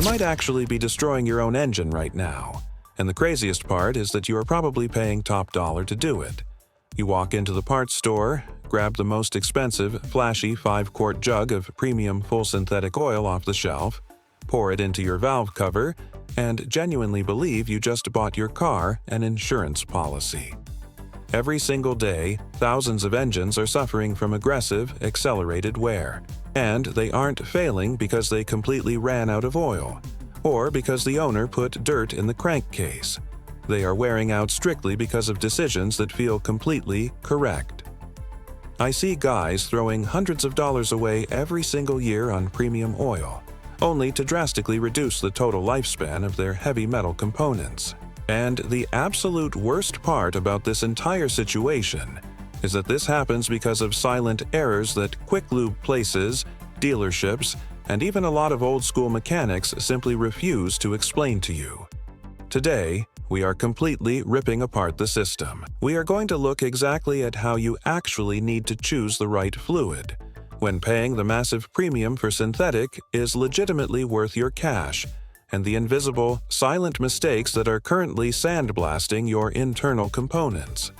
might actually be destroying your own engine right now. And the craziest part is that you are probably paying top dollar to do it. You walk into the parts store, grab the most expensive, flashy 5-quart jug of premium full synthetic oil off the shelf, pour it into your valve cover, and genuinely believe you just bought your car an insurance policy. Every single day, thousands of engines are suffering from aggressive, accelerated wear. And they aren't failing because they completely ran out of oil, or because the owner put dirt in the crankcase. They are wearing out strictly because of decisions that feel completely correct. I see guys throwing hundreds of dollars away every single year on premium oil, only to drastically reduce the total lifespan of their heavy metal components. And the absolute worst part about this entire situation is that this happens because of silent errors that quick lube places, dealerships, and even a lot of old-school mechanics simply refuse to explain to you. Today, we are completely ripping apart the system. We are going to look exactly at how you actually need to choose the right fluid, when paying the massive premium for synthetic is legitimately worth your cash, and the invisible, silent mistakes that are currently sandblasting your internal components.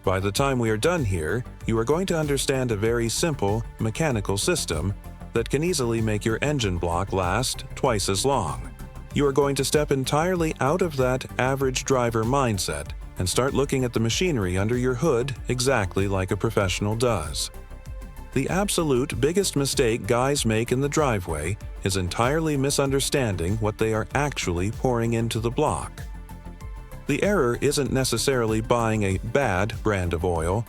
By the time we are done here, you are going to understand a very simple, mechanical system that can easily make your engine block last twice as long. You are going to step entirely out of that average driver mindset and start looking at the machinery under your hood exactly like a professional does. The absolute biggest mistake guys make in the driveway is entirely misunderstanding what they are actually pouring into the block. The error isn't necessarily buying a bad brand of oil.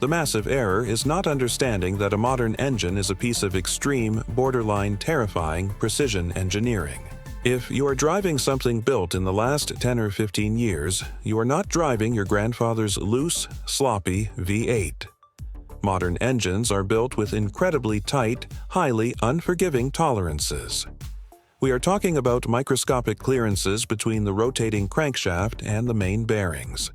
The massive error is not understanding that a modern engine is a piece of extreme, borderline terrifying precision engineering. If you are driving something built in the last 10 or 15 years, you are not driving your grandfather's loose, sloppy V8. Modern engines are built with incredibly tight, highly unforgiving tolerances. We are talking about microscopic clearances between the rotating crankshaft and the main bearings.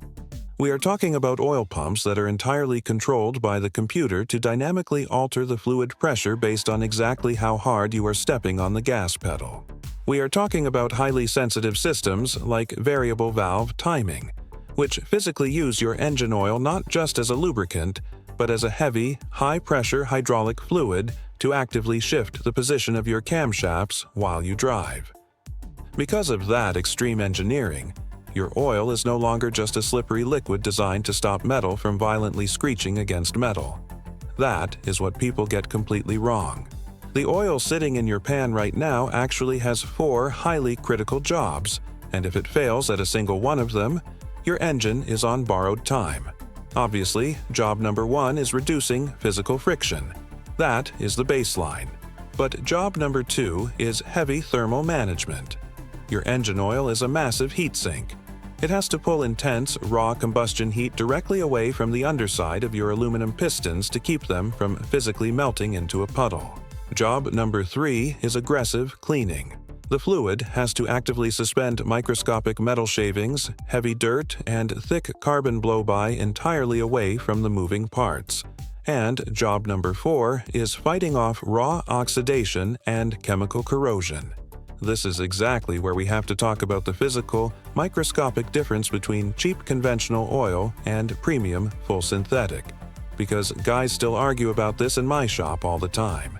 We are talking about oil pumps that are entirely controlled by the computer to dynamically alter the fluid pressure based on exactly how hard you are stepping on the gas pedal. We are talking about highly sensitive systems like variable valve timing, which physically use your engine oil not just as a lubricant, but as a heavy, high-pressure hydraulic fluid to actively shift the position of your camshafts while you drive. Because of that extreme engineering, your oil is no longer just a slippery liquid designed to stop metal from violently screeching against metal. That is what people get completely wrong. The oil sitting in your pan right now actually has 4 highly critical jobs, and if it fails at a single one of them, your engine is on borrowed time. Obviously, job number 1 is reducing physical friction. That is the baseline. But job number 2 is heavy thermal management. Your engine oil is a massive heat sink. It has to pull intense, raw combustion heat directly away from the underside of your aluminum pistons to keep them from physically melting into a puddle. Job number 3 is aggressive cleaning. The fluid has to actively suspend microscopic metal shavings, heavy dirt, and thick carbon blow-by entirely away from the moving parts. And job number 4 is fighting off raw oxidation and chemical corrosion. This is exactly where we have to talk about the physical, microscopic difference between cheap conventional oil and premium full synthetic, because guys still argue about this in my shop all the time.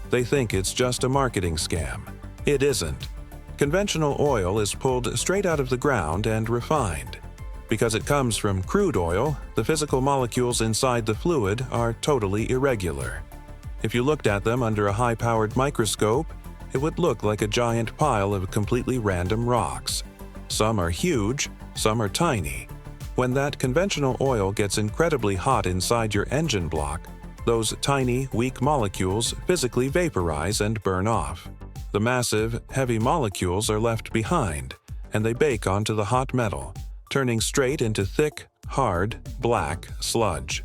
They think it's just a marketing scam. It isn't. Conventional oil is pulled straight out of the ground and refined. Because it comes from crude oil, the physical molecules inside the fluid are totally irregular. If you looked at them under a high-powered microscope, it would look like a giant pile of completely random rocks. Some are huge, some are tiny. When that conventional oil gets incredibly hot inside your engine block, those tiny, weak molecules physically vaporize and burn off. The massive, heavy molecules are left behind, and they bake onto the hot metal, turning straight into thick, hard, black sludge.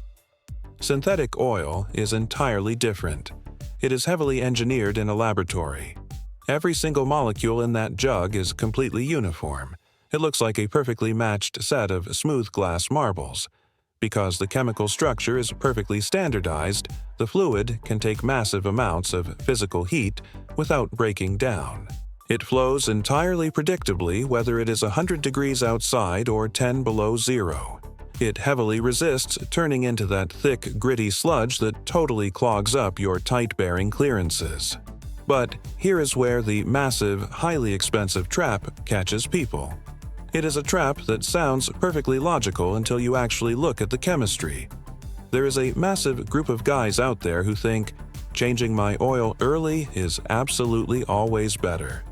Synthetic oil is entirely different. It is heavily engineered in a laboratory. Every single molecule in that jug is completely uniform. It looks like a perfectly matched set of smooth glass marbles. Because the chemical structure is perfectly standardized, the fluid can take massive amounts of physical heat without breaking down. It flows entirely predictably whether it is 100 degrees outside or 10 below zero. It heavily resists turning into that thick, gritty sludge that totally clogs up your tight-bearing clearances. But here is where the massive, highly expensive trap catches people. It is a trap that sounds perfectly logical until you actually look at the chemistry. There is a massive group of guys out there who think, changing my oil early is absolutely always better.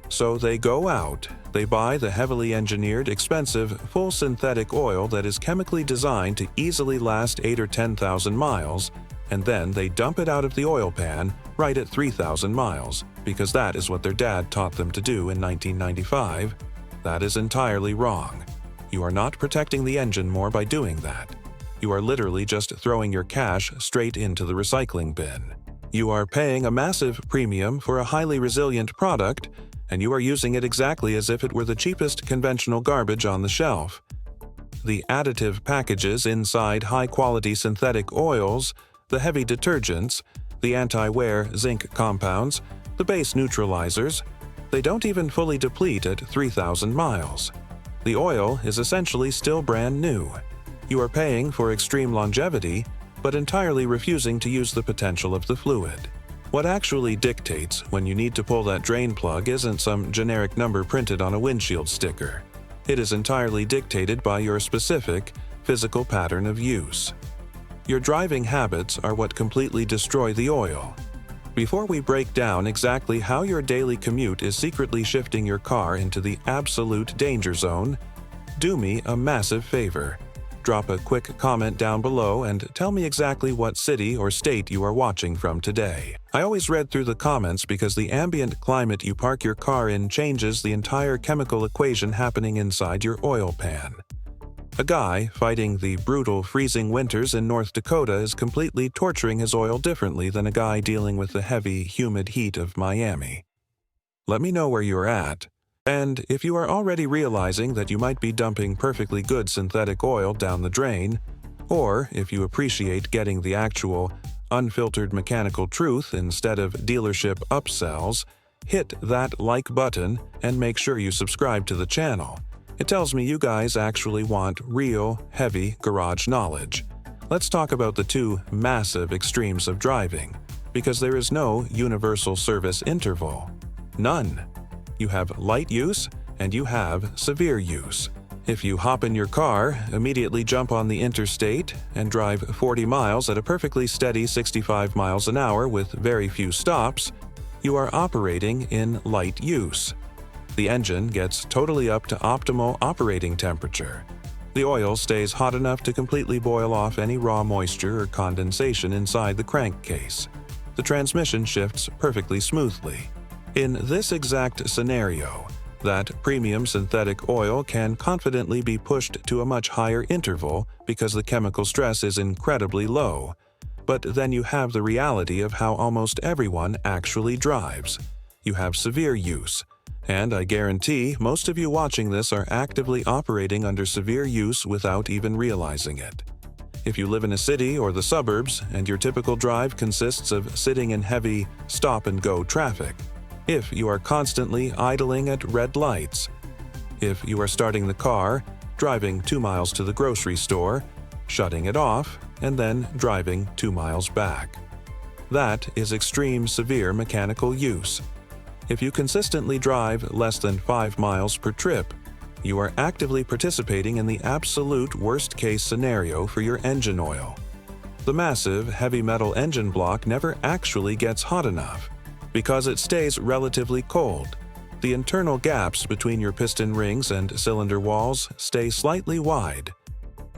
So they go out, they buy the heavily engineered, expensive, full synthetic oil that is chemically designed to easily last 8 or 10,000 miles, and then they dump it out of the oil pan right at 3,000 miles, because that is what their dad taught them to do in 1995. That is entirely wrong. You are not protecting the engine more by doing that. You are literally just throwing your cash straight into the recycling bin. You are paying a massive premium for a highly resilient product, and you are using it exactly as if it were the cheapest conventional garbage on the shelf. The additive packages inside high-quality synthetic oils, the heavy detergents, the anti-wear zinc compounds, the base neutralizers, they don't even fully deplete at 3,000 miles. The oil is essentially still brand new. You are paying for extreme longevity, but entirely refusing to use the potential of the fluid. What actually dictates when you need to pull that drain plug isn't some generic number printed on a windshield sticker. It is entirely dictated by your specific, physical pattern of use. Your driving habits are what completely destroy the oil. Before we break down exactly how your daily commute is secretly shifting your car into the absolute danger zone, do me a massive favor. Drop a quick comment down below and tell me exactly what city or state you are watching from today. I always read through the comments because the ambient climate you park your car in changes the entire chemical equation happening inside your oil pan. A guy fighting the brutal freezing winters in North Dakota is completely torturing his oil differently than a guy dealing with the heavy, humid heat of Miami. Let me know where you're at. And if you are already realizing that you might be dumping perfectly good synthetic oil down the drain, or if you appreciate getting the actual, unfiltered mechanical truth instead of dealership upsells, hit that like button and make sure you subscribe to the channel. It tells me you guys actually want real, heavy garage knowledge. Let's talk about the two massive extremes of driving, because there is no universal service interval. None. You have light use and you have severe use. If you hop in your car, immediately jump on the interstate, and drive 40 miles at a perfectly steady 65 miles an hour with very few stops, you are operating in light use. The engine gets totally up to optimal operating temperature. The oil stays hot enough to completely boil off any raw moisture or condensation inside the crankcase. The transmission shifts perfectly smoothly. In this exact scenario, that premium synthetic oil can confidently be pushed to a much higher interval because the chemical stress is incredibly low. But then you have the reality of how almost everyone actually drives. You have severe use, and I guarantee most of you watching this are actively operating under severe use without even realizing it. If you live in a city or the suburbs and your typical drive consists of sitting in heavy stop-and-go traffic, if you are constantly idling at red lights, if you are starting the car, driving 2 miles to the grocery store, shutting it off, and then driving 2 miles back. That is extreme severe mechanical use. If you consistently drive less than 5 miles per trip, you are actively participating in the absolute worst-case scenario for your engine oil. The massive, heavy metal engine block never actually gets hot enough, because it stays relatively cold. The internal gaps between your piston rings and cylinder walls stay slightly wide.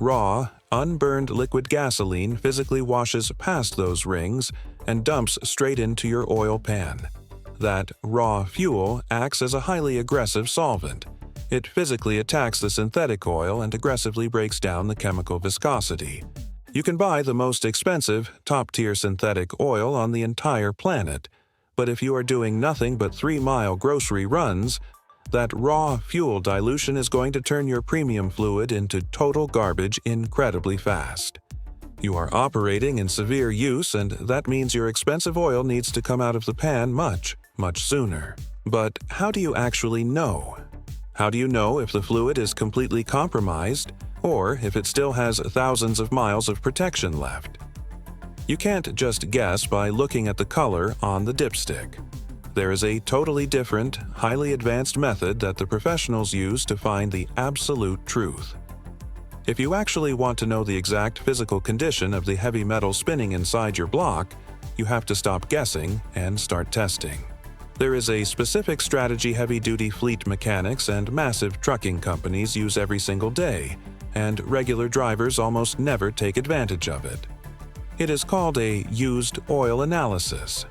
Raw, unburned liquid gasoline physically washes past those rings and dumps straight into your oil pan. That raw fuel acts as a highly aggressive solvent. It physically attacks the synthetic oil and aggressively breaks down the chemical viscosity. You can buy the most expensive, top-tier synthetic oil on the entire planet, but if you are doing nothing but 3-mile grocery runs, that raw fuel dilution is going to turn your premium fluid into total garbage incredibly fast. You are operating in severe use, and that means your expensive oil needs to come out of the pan much, much sooner. But how do you actually know? How do you know if the fluid is completely compromised or if it still has thousands of miles of protection left? You can't just guess by looking at the color on the dipstick. There is a totally different, highly advanced method that the professionals use to find the absolute truth. If you actually want to know the exact physical condition of the heavy metal spinning inside your block, you have to stop guessing and start testing. There is a specific strategy heavy-duty fleet mechanics and massive trucking companies use every single day, and regular drivers almost never take advantage of it. It is called a used oil analysis.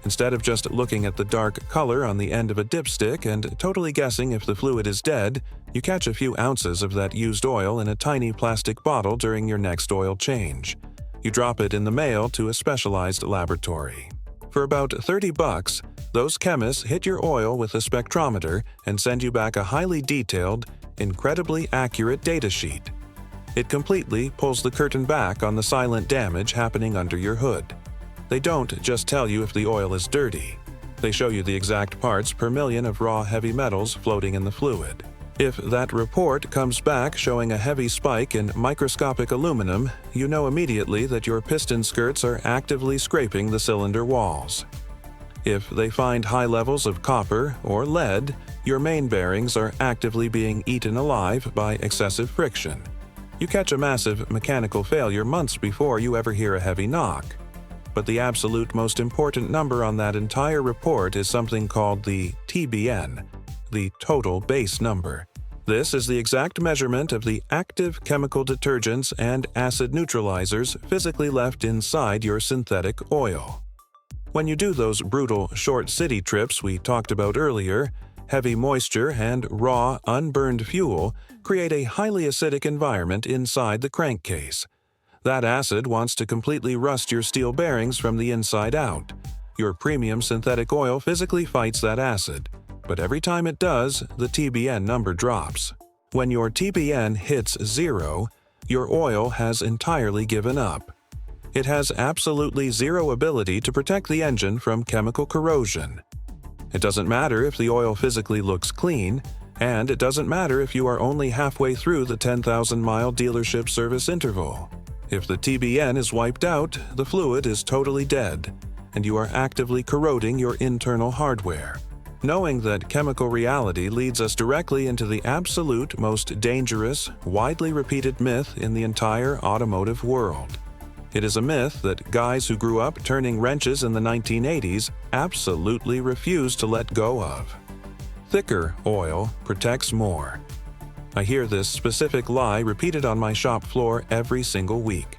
Instead of just looking at the dark color on the end of a dipstick and totally guessing if the fluid is dead, you catch a few ounces of that used oil in a tiny plastic bottle during your next oil change. You drop it in the mail to a specialized laboratory. For about $30, those chemists hit your oil with a spectrometer and send you back a highly detailed, incredibly accurate datasheet. It completely pulls the curtain back on the silent damage happening under your hood. They don't just tell you if the oil is dirty. They show you the exact parts per million of raw heavy metals floating in the fluid. If that report comes back showing a heavy spike in microscopic aluminum, you know immediately that your piston skirts are actively scraping the cylinder walls. If they find high levels of copper or lead, your main bearings are actively being eaten alive by excessive friction. You catch a massive mechanical failure months before you ever hear a heavy knock. But the absolute most important number on that entire report is something called the TBN, the total base number. This is the exact measurement of the active chemical detergents and acid neutralizers physically left inside your synthetic oil. When you do those brutal short city trips we talked about earlier, heavy moisture and raw, unburned fuel create a highly acidic environment inside the crankcase. That acid wants to completely rust your steel bearings from the inside out. Your premium synthetic oil physically fights that acid, but every time it does, the TBN number drops. When your TBN hits 0, your oil has entirely given up. It has absolutely zero ability to protect the engine from chemical corrosion. It doesn't matter if the oil physically looks clean, and it doesn't matter if you are only halfway through the 10,000-mile dealership service interval. If the TBN is wiped out, the fluid is totally dead, and you are actively corroding your internal hardware. Knowing that chemical reality leads us directly into the absolute most dangerous, widely repeated myth in the entire automotive world. It is a myth that guys who grew up turning wrenches in the 1980s absolutely refuse to let go of. Thicker oil protects more. I hear this specific lie repeated on my shop floor every single week.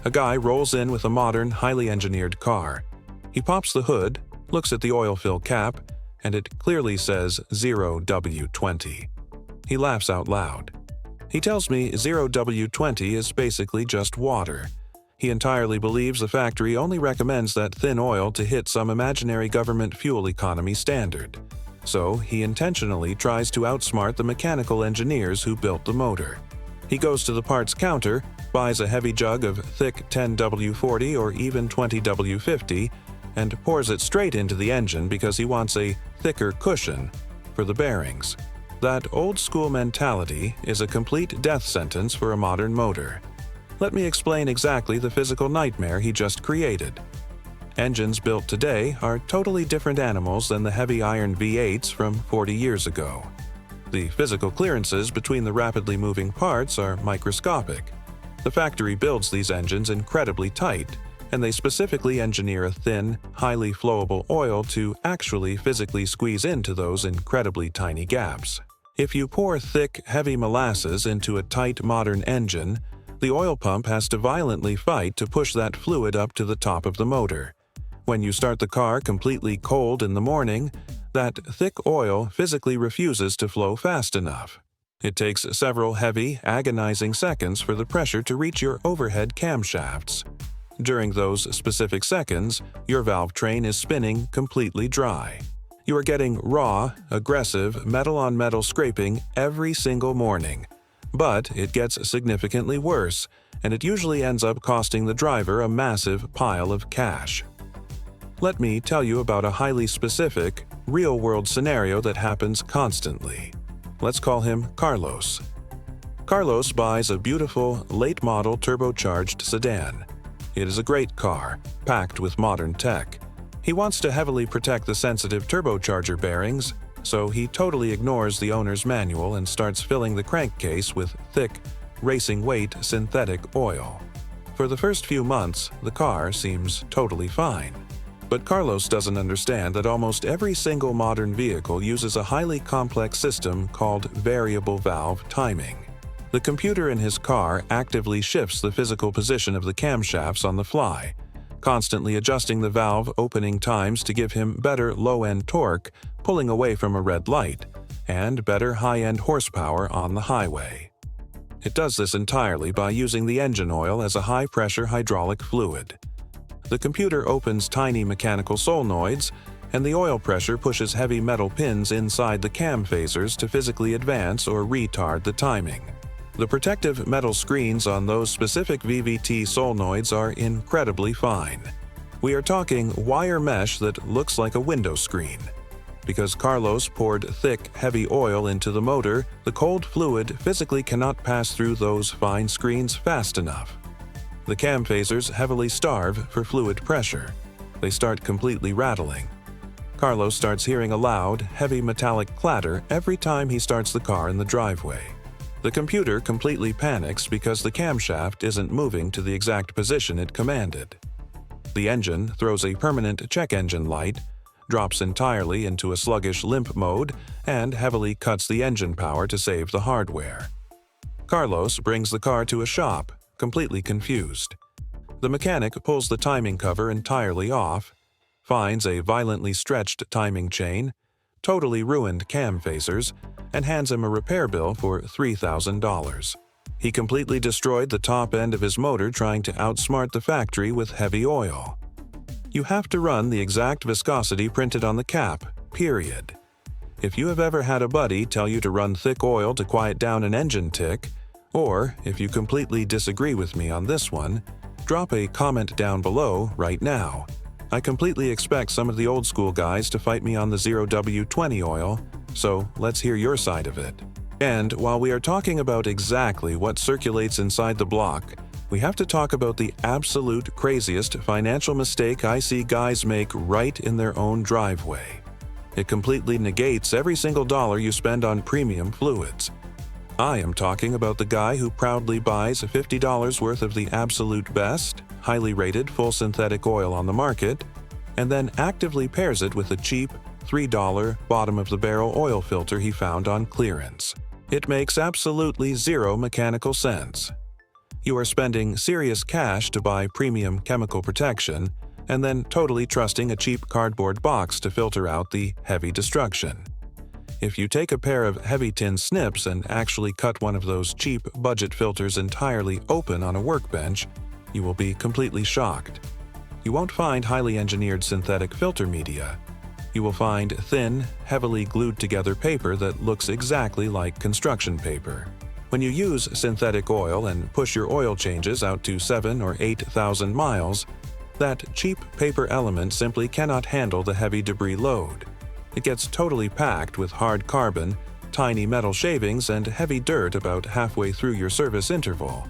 A guy rolls in with a modern, highly engineered car. He pops the hood, looks at the oil fill cap, and it clearly says 0W20. He laughs out loud. He tells me 0W20 is basically just water. He entirely believes the factory only recommends that thin oil to hit some imaginary government fuel economy standard. So he intentionally tries to outsmart the mechanical engineers who built the motor. He goes to the parts counter, buys a heavy jug of thick 10W40 or even 20W50, and pours it straight into the engine because he wants a thicker cushion for the bearings. That old-school mentality is a complete death sentence for a modern motor. Let me explain exactly the physical nightmare he just created. Engines built today are totally different animals than the heavy iron V8s from 40 years ago. The physical clearances between the rapidly moving parts are microscopic. The factory builds these engines incredibly tight, and they specifically engineer a thin, highly flowable oil to actually physically squeeze into those incredibly tiny gaps. If you pour thick, heavy molasses into a tight modern engine, the oil pump has to violently fight to push that fluid up to the top of the motor. When you start the car completely cold in the morning, that thick oil physically refuses to flow fast enough. It takes several heavy, agonizing seconds for the pressure to reach your overhead camshafts. During those specific seconds, your valve train is spinning completely dry. You are getting raw, aggressive, metal-on-metal scraping every single morning. But it gets significantly worse, and it usually ends up costing the driver a massive pile of cash. Let me tell you about a highly specific, real-world scenario that happens constantly. Let's call him Carlos. Carlos buys a beautiful, late-model turbocharged sedan. It is a great car, packed with modern tech. He wants to heavily protect the sensitive turbocharger bearings, so he totally ignores the owner's manual and starts filling the crankcase with thick, racing-weight synthetic oil. For the first few months, the car seems totally fine. But Carlos doesn't understand that almost every single modern vehicle uses a highly complex system called variable valve timing. The computer in his car actively shifts the physical position of the camshafts on the fly, constantly adjusting the valve opening times to give him better low-end torque pulling away from a red light, and better high-end horsepower on the highway. It does this entirely by using the engine oil as a high-pressure hydraulic fluid. The computer opens tiny mechanical solenoids, and the oil pressure pushes heavy metal pins inside the cam phasers to physically advance or retard the timing. The protective metal screens on those specific VVT solenoids are incredibly fine. We are talking wire mesh that looks like a window screen. Because Carlos poured thick, heavy oil into the motor, the cold fluid physically cannot pass through those fine screens fast enough. The cam phasers heavily starve for fluid pressure. They start completely rattling. Carlos starts hearing a loud, heavy metallic clatter every time he starts the car in the driveway. The computer completely panics because the camshaft isn't moving to the exact position it commanded. The engine throws a permanent check engine light, drops entirely into a sluggish limp mode, and heavily cuts the engine power to save the hardware. Carlos brings the car to a shop, completely confused. The mechanic pulls the timing cover entirely off, finds a violently stretched timing chain, totally ruined cam phasers, and hands him a repair bill for $3,000. He completely destroyed the top end of his motor trying to outsmart the factory with heavy oil. You have to run the exact viscosity printed on the cap, period. If you have ever had a buddy tell you to run thick oil to quiet down an engine tick, or if you completely disagree with me on this one, drop a comment down below right now. I completely expect some of the old school guys to fight me on the 0W20 oil, so let's hear your side of it. And while we are talking about exactly what circulates inside the block, we have to talk about the absolute craziest financial mistake I see guys make right in their own driveway. It completely negates every single dollar you spend on premium fluids. I am talking about the guy who proudly buys $50 worth of the absolute best, highly rated full synthetic oil on the market, and then actively pairs it with a cheap, $3 bottom-of-the-barrel oil filter he found on clearance. It makes absolutely zero mechanical sense. You are spending serious cash to buy premium chemical protection, and then totally trusting a cheap cardboard box to filter out the heavy destruction. If you take a pair of heavy tin snips and actually cut one of those cheap budget filters entirely open on a workbench, you will be completely shocked. You won't find highly engineered synthetic filter media. You will find thin, heavily glued together paper that looks exactly like construction paper. When you use synthetic oil and push your oil changes out to 7,000 or 8,000 miles, that cheap paper element simply cannot handle the heavy debris load. It gets totally packed with hard carbon, tiny metal shavings, and heavy dirt about halfway through your service interval.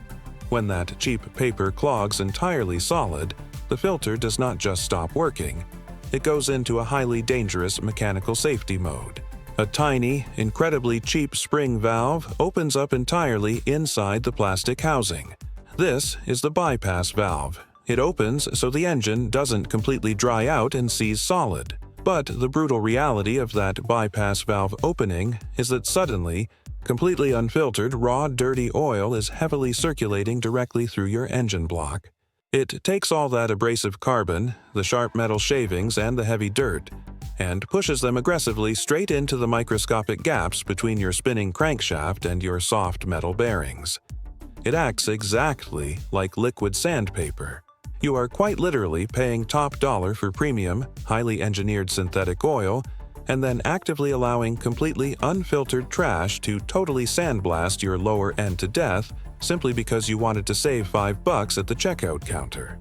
When that cheap paper clogs entirely solid, the filter does not just stop working. It goes into a highly dangerous mechanical safety mode. A tiny, incredibly cheap spring valve opens up entirely inside the plastic housing. This is the bypass valve. It opens so the engine doesn't completely dry out and seize solid. But the brutal reality of that bypass valve opening is that suddenly, completely unfiltered, raw, dirty oil is heavily circulating directly through your engine block. It takes all that abrasive carbon, the sharp metal shavings, and the heavy dirt, and pushes them aggressively straight into the microscopic gaps between your spinning crankshaft and your soft metal bearings. It acts exactly like liquid sandpaper. You are quite literally paying top dollar for premium, highly engineered synthetic oil, and then actively allowing completely unfiltered trash to totally sandblast your lower end to death simply because you wanted to save $5 at the checkout counter.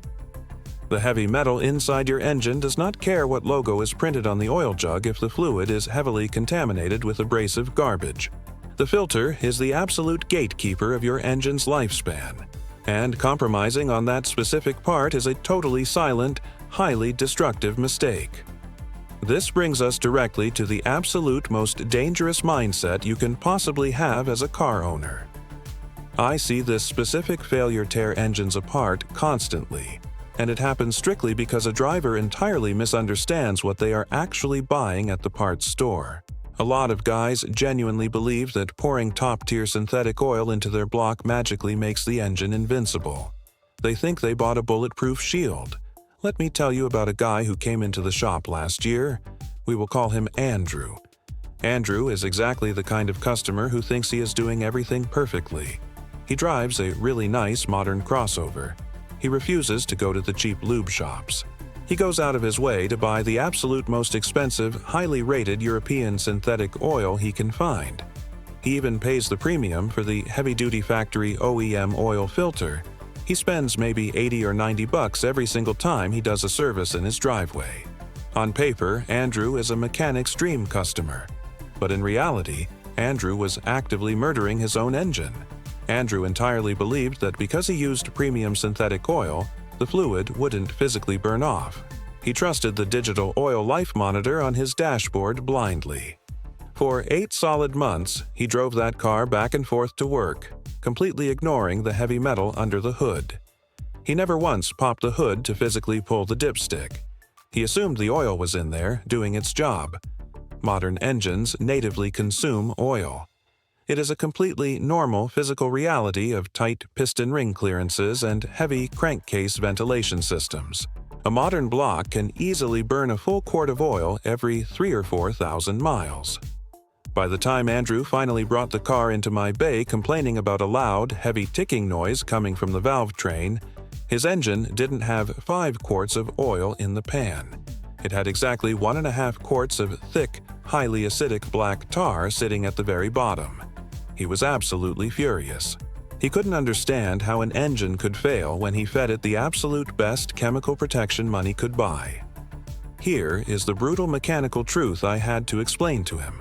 The heavy metal inside your engine does not care what logo is printed on the oil jug if the fluid is heavily contaminated with abrasive garbage. The filter is the absolute gatekeeper of your engine's lifespan, and compromising on that specific part is a totally silent, highly destructive mistake. This brings us directly to the absolute most dangerous mindset you can possibly have as a car owner. I see this specific failure tear engines apart constantly, and it happens strictly because a driver entirely misunderstands what they are actually buying at the parts store. A lot of guys genuinely believe that pouring top-tier synthetic oil into their block magically makes the engine invincible. They think they bought a bulletproof shield. Let me tell you about a guy who came into the shop last year. We will call him Andrew. Andrew is exactly the kind of customer who thinks he is doing everything perfectly. He drives a really nice modern crossover. He refuses to go to the cheap lube shops. He goes out of his way to buy the absolute most expensive, highly rated European synthetic oil he can find. He even pays the premium for the heavy-duty factory OEM oil filter. He spends maybe $80 or $90 every single time he does a service in his driveway. On paper, Andrew is a mechanic's dream customer. But in reality, Andrew was actively murdering his own engine. Andrew entirely believed that because he used premium synthetic oil, the fluid wouldn't physically burn off. He trusted the digital oil life monitor on his dashboard blindly. For 8 solid months, he drove that car back and forth to work, completely ignoring the heavy metal under the hood. He never once popped the hood to physically pull the dipstick. He assumed the oil was in there, doing its job. Modern engines natively consume oil. It is a completely normal physical reality of tight piston ring clearances and heavy crankcase ventilation systems. A modern block can easily burn a full quart of oil every 3,000 or 4,000 miles. By the time Andrew finally brought the car into my bay complaining about a loud, heavy ticking noise coming from the valve train, his engine didn't have 5 quarts of oil in the pan. It had exactly 1.5 quarts of thick, highly acidic black tar sitting at the very bottom. He was absolutely furious. He couldn't understand how an engine could fail when he fed it the absolute best chemical protection money could buy. Here is the brutal mechanical truth I had to explain to him.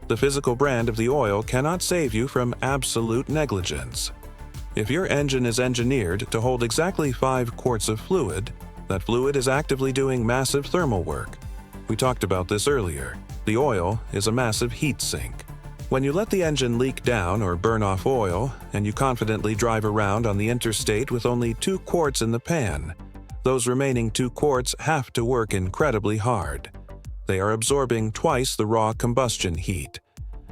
The physical brand of the oil cannot save you from absolute negligence. If your engine is engineered to hold exactly 5 quarts of fluid, that fluid is actively doing massive thermal work. We talked about this earlier. The oil is a massive heat sink. When you let the engine leak down or burn off oil, and you confidently drive around on the interstate with only 2 quarts in the pan, those remaining 2 quarts have to work incredibly hard. They are absorbing twice the raw combustion heat.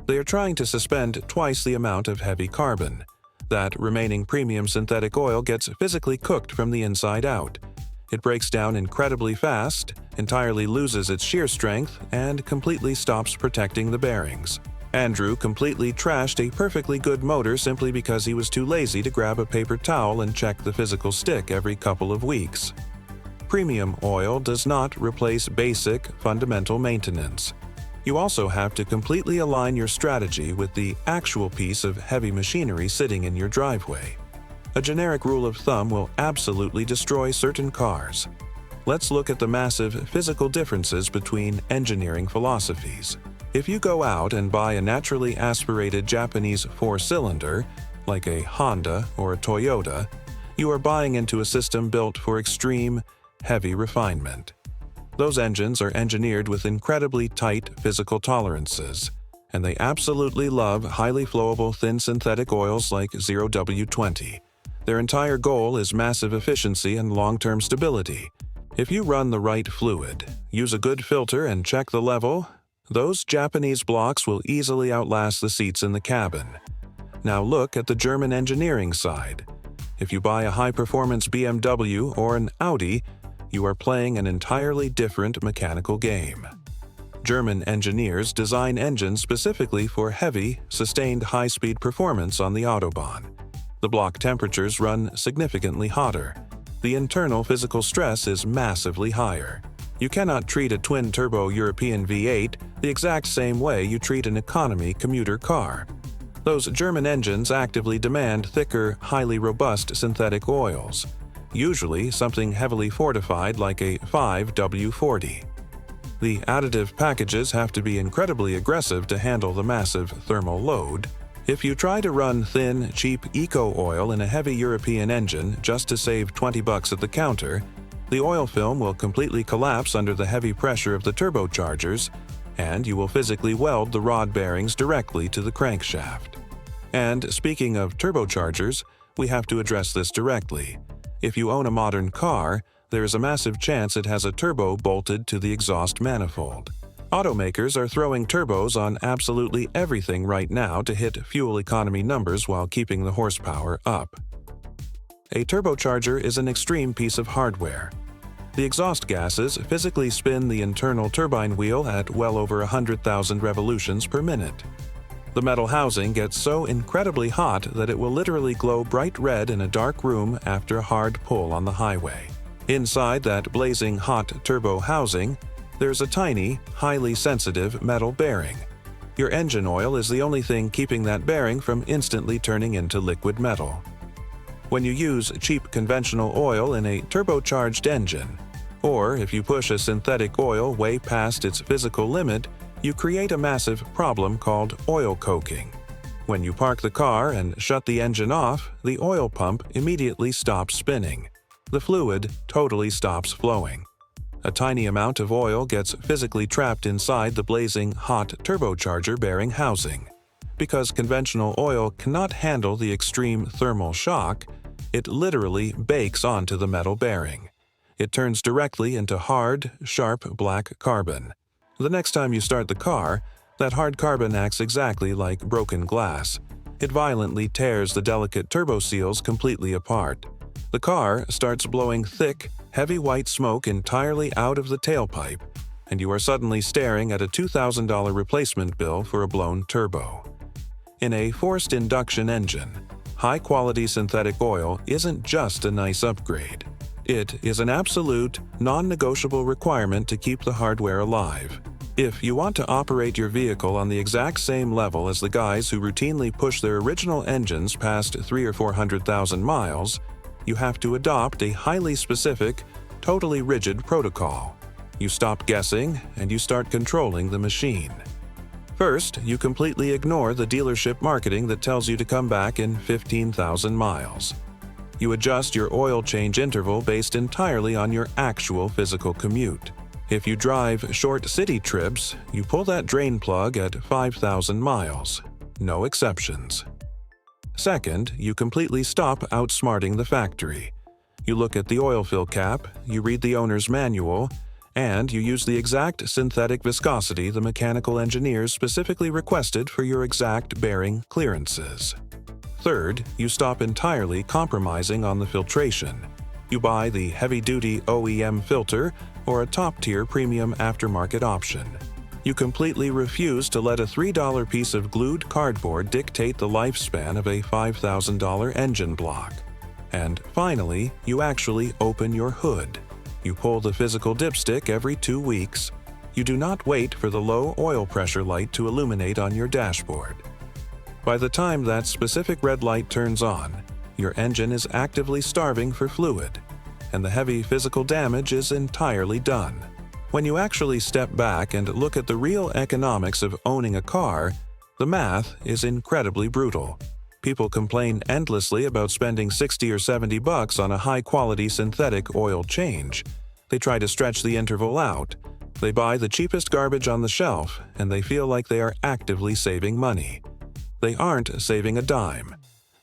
They are trying to suspend twice the amount of heavy carbon. That remaining premium synthetic oil gets physically cooked from the inside out. It breaks down incredibly fast, entirely loses its shear strength, and completely stops protecting the bearings. Andrew completely trashed a perfectly good motor simply because he was too lazy to grab a paper towel and check the physical stick every couple of weeks. Premium oil does not replace basic, fundamental maintenance. You also have to completely align your strategy with the actual piece of heavy machinery sitting in your driveway. A generic rule of thumb will absolutely destroy certain cars. Let's look at the massive physical differences between engineering philosophies. If you go out and buy a naturally aspirated Japanese 4-cylinder, like a Honda or a Toyota, you are buying into a system built for extreme, heavy refinement. Those engines are engineered with incredibly tight physical tolerances, and they absolutely love highly flowable thin synthetic oils like 0W20. Their entire goal is massive efficiency and long-term stability. If you run the right fluid, use a good filter and check the level, those Japanese blocks will easily outlast the seats in the cabin. Now look at the German engineering side. If you buy a high-performance BMW or an Audi, you are playing an entirely different mechanical game. German engineers design engines specifically for heavy, sustained high-speed performance on the Autobahn. The block temperatures run significantly hotter. The internal physical stress is massively higher. You cannot treat a twin-turbo European V8 the exact same way you treat an economy commuter car. Those German engines actively demand thicker, highly robust synthetic oils. usually something heavily fortified like a 5W40. The additive packages have to be incredibly aggressive to handle the massive thermal load. If you try to run thin, cheap eco oil in a heavy European engine just to save $20 at the counter, the oil film will completely collapse under the heavy pressure of the turbochargers, and you will physically weld the rod bearings directly to the crankshaft. And speaking of turbochargers, we have to address this directly. If you own a modern car, there is a massive chance it has a turbo bolted to the exhaust manifold. Automakers are throwing turbos on absolutely everything right now to hit fuel economy numbers while keeping the horsepower up. A turbocharger is an extreme piece of hardware. The exhaust gases physically spin the internal turbine wheel at well over 100,000 revolutions per minute. The metal housing gets so incredibly hot that it will literally glow bright red in a dark room after a hard pull on the highway. Inside that blazing hot turbo housing, there's a tiny, highly sensitive metal bearing. Your engine oil is the only thing keeping that bearing from instantly turning into liquid metal. When you use cheap conventional oil in a turbocharged engine, or if you push a synthetic oil way past its physical limit, you create a massive problem called oil coking. When you park the car and shut the engine off, the oil pump immediately stops spinning. The fluid totally stops flowing. A tiny amount of oil gets physically trapped inside the blazing hot turbocharger bearing housing. Because conventional oil cannot handle the extreme thermal shock, it literally bakes onto the metal bearing. It turns directly into hard, sharp black carbon. The next time you start the car, that hard carbon acts exactly like broken glass. It violently tears the delicate turbo seals completely apart. The car starts blowing thick, heavy white smoke entirely out of the tailpipe, and you are suddenly staring at a $2,000 replacement bill for a blown turbo. In a forced induction engine, high-quality synthetic oil isn't just a nice upgrade. It is an absolute, non-negotiable requirement to keep the hardware alive. If you want to operate your vehicle on the exact same level as the guys who routinely push their original engines past 300,000 or 400,000 miles, you have to adopt a highly specific, totally rigid protocol. You stop guessing and you start controlling the machine. First, you completely ignore the dealership marketing that tells you to come back in 15,000 miles. You adjust your oil change interval based entirely on your actual physical commute. If you drive short city trips, you pull that drain plug at 5,000 miles. No exceptions. Second, you completely stop outsmarting the factory. You look at the oil fill cap, you read the owner's manual, and you use the exact synthetic viscosity the mechanical engineers specifically requested for your exact bearing clearances. Third, you stop entirely compromising on the filtration. You buy the heavy-duty OEM filter or a top-tier premium aftermarket option. You completely refuse to let a $3 piece of glued cardboard dictate the lifespan of a $5,000 engine block. And finally, you actually open your hood. You pull the physical dipstick every 2 weeks. You do not wait for the low oil pressure light to illuminate on your dashboard. By the time that specific red light turns on, your engine is actively starving for fluid, and the heavy physical damage is entirely done. When you actually step back and look at the real economics of owning a car, the math is incredibly brutal. People complain endlessly about spending $60 or $70 on a high-quality synthetic oil change. They try to stretch the interval out. They buy the cheapest garbage on the shelf, and they feel like they are actively saving money. They aren't saving a dime.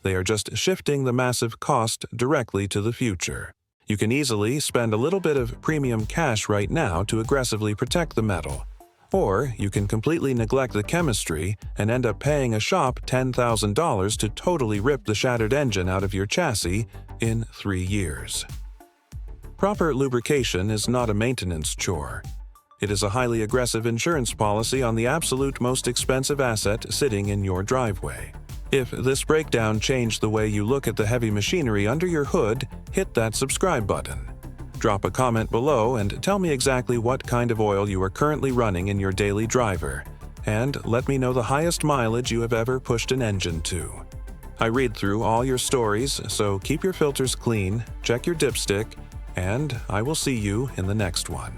They are just shifting the massive cost directly to the future. You can easily spend a little bit of premium cash right now to aggressively protect the metal. Or you can completely neglect the chemistry and end up paying a shop $10,000 to totally rip the shattered engine out of your chassis in 3 years. Proper lubrication is not a maintenance chore. It is a highly aggressive insurance policy on the absolute most expensive asset sitting in your driveway. If this breakdown changed the way you look at the heavy machinery under your hood, hit that subscribe button. Drop a comment below and tell me exactly what kind of oil you are currently running in your daily driver, and let me know the highest mileage you have ever pushed an engine to. I read through all your stories, so keep your filters clean, check your dipstick, and I will see you in the next one.